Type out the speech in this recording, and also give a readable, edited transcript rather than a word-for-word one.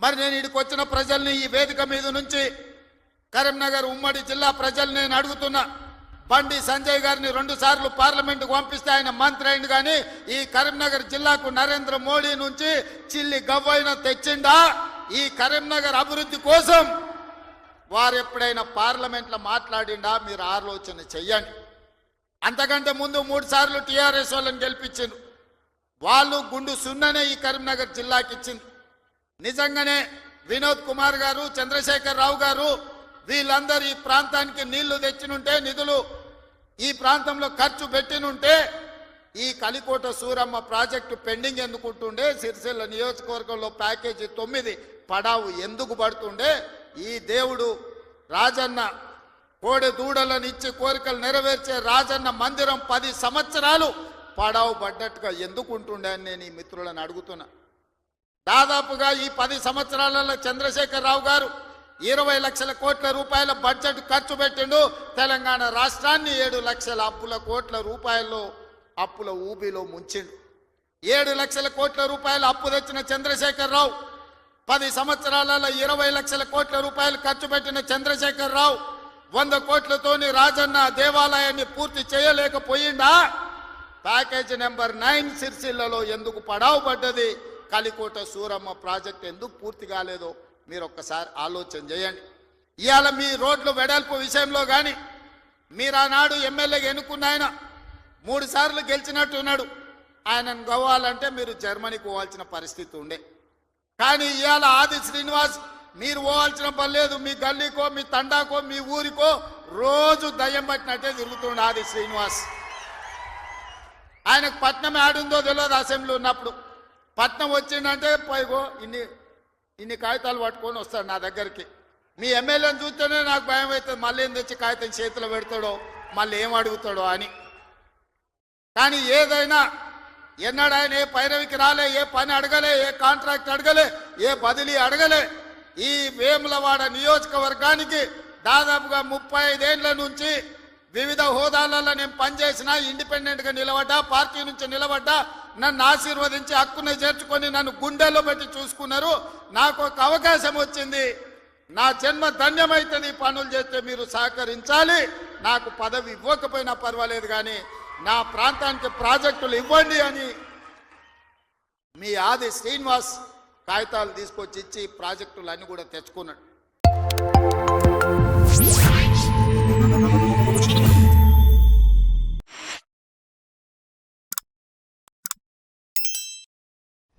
మరి నేను ఇక్కడికి వచ్చిన ప్రజల్ని ఈ వేదిక మీద నుంచి కరీంనగర్ ఉమ్మడి జిల్లా ప్రజల్ని నేను అడుగుతున్నా. బండి సంజయ్ గారిని 2 సార్లు పార్లమెంటుకు పంపిస్తే ఆయన మంత్రి అయింది, కానీ ఈ కరీంనగర్ జిల్లాకు నరేంద్ర మోడీ నుంచి చిల్లి గవ్వైన తెచ్చిండా? ఈ కరీంనగర్ అభివృద్ధి కోసం వారు ఎప్పుడైనా పార్లమెంట్లో మాట్లాడిండా? మీరు ఆలోచన చెయ్యండి. అంతకంటే ముందు 3 సార్లు టీఆర్ఎస్ వాళ్ళని గెలిపించింది. వాళ్ళు గుండు సున్ననే ఈ కరీంనగర్ జిల్లాకి ఇచ్చింది. నిజంగానే వినోద్ కుమార్ గారు, చంద్రశేఖర్ రావు గారు వీళ్ళందరూ ఈ ప్రాంతానికి నీళ్లు తెచ్చినుంటే, నిధులు ఈ ప్రాంతంలో ఖర్చు పెట్టినుంటే ఈ కలికోట సూరమ్మ ప్రాజెక్టు పెండింగ్ ఎందుకుంటుండే? సిరిసిల్ల నియోజకవర్గంలో ప్యాకేజీ 9 పడావు ఎందుకు పడుతుండే? ఈ దేవుడు రాజన్న కోడె దూడలను ఇచ్చి కోరికలు నెరవేర్చే రాజన్న మందిరం 10 సంవత్సరాలు పడావు పడ్డట్టుగా ఎందుకు ఉంటుండే అని నేను ఈ మిత్రులను అడుగుతున్నా. దాదాపుగా ఈ 10 సంవత్సరాలలో చంద్రశేఖర్ రావు గారు 20 లక్షల కోట్ల రూపాయల బడ్జెట్ ఖర్చు పెట్టిండు. తెలంగాణ రాష్ట్రాన్ని 7 లక్షల కోట్ల రూపాయల్లో అప్పుల ఊబిలో ముంచిండు. 7 లక్షల కోట్ల రూపాయల అప్పు తెచ్చిన చంద్రశేఖర్ రావు 10 సంవత్సరాలలో 20 లక్షల కోట్ల రూపాయలు ఖర్చు పెట్టిన చంద్రశేఖర్ రావు 100 కోట్లతోని రాజన్న దేవాలయాన్ని పూర్తి చేయలేకపోయిందా? ప్యాకేజీ నెంబర్ 9 సిరిసిల్లలో ఎందుకు పడావు పడ్డది? కలికోట సూరమ్మ ప్రాజెక్ట్ ఎందుకు పూర్తి కాలేదో మీరు ఒక్కసారి ఆలోచన చేయండి. ఇవాళ మీ రోడ్లు వెడల్పు విషయంలో కానీ మీరు ఆనాడు ఎమ్మెల్యేగా ఎన్నుకున్న ఆయన 3 సార్లు గెలిచినట్టున్నాడు. ఆయనను గవ్వాలంటే మీరు జర్మనీకి పోవాల్సిన పరిస్థితి ఉండే. కానీ ఇవాళ ఆది శ్రీనివాస్ మీరు పోవాల్సిన పని లేదు. మీ గల్లీకో, మీ తండాకో, మీ ఊరికో రోజు దయ్యం పట్టినట్టే తిరుగుతుండే ఆది శ్రీనివాస్. ఆయనకు పట్నం ఆడుందో తెలియదు. అసెంబ్లీ ఉన్నప్పుడు పట్నం వచ్చిందంటే పైగో ఇన్ని కాగితాలు పట్టుకొని వస్తాడు నా దగ్గరికి. మీ ఎమ్మెల్యేని చూస్తేనే నాకు భయం అవుతుంది, మళ్ళీ ఏం తెచ్చి కాగితం చేతిలో పెడతాడో, మళ్ళీ ఏం అడుగుతాడో అని. కానీ ఏదైనా ఎన్నడూ ఆయన ఏ పైరవికి రాలే, ఏ పని అడగలే, ఏ కాంట్రాక్ట్ అడగలే, ఏ బదిలీ అడగలే. ఈ వేములవాడ నియోజకవర్గానికి దాదాపుగా 35 ఏళ్ల నుంచి వివిధ హోదాలలో నేను పనిచేసినా, ఇండిపెండెంట్గా నిలబడ్డా, పార్టీ నుంచి నిలబడ్డా, నన్ను ఆశీర్వదించి హక్కుని చేర్చుకొని నన్ను గుండెల్లో పెట్టి చూసుకున్నారు. నాకు ఒక అవకాశం వచ్చింది, నా జన్మ ధన్యమైతుంది. పనులు చేస్తే మీరు సహకరించాలి. నాకు పదవి ఇవ్వకపోయినా పర్వాలేదు, కానీ నా ప్రాంతానికి ప్రాజెక్టులు ఇవ్వండి అని మీ ఆది శ్రీనివాస్ కాగితాలు తీసుకొచ్చి ఇచ్చి ప్రాజెక్టులు అన్నీ కూడా తెచ్చుకున్నాడు.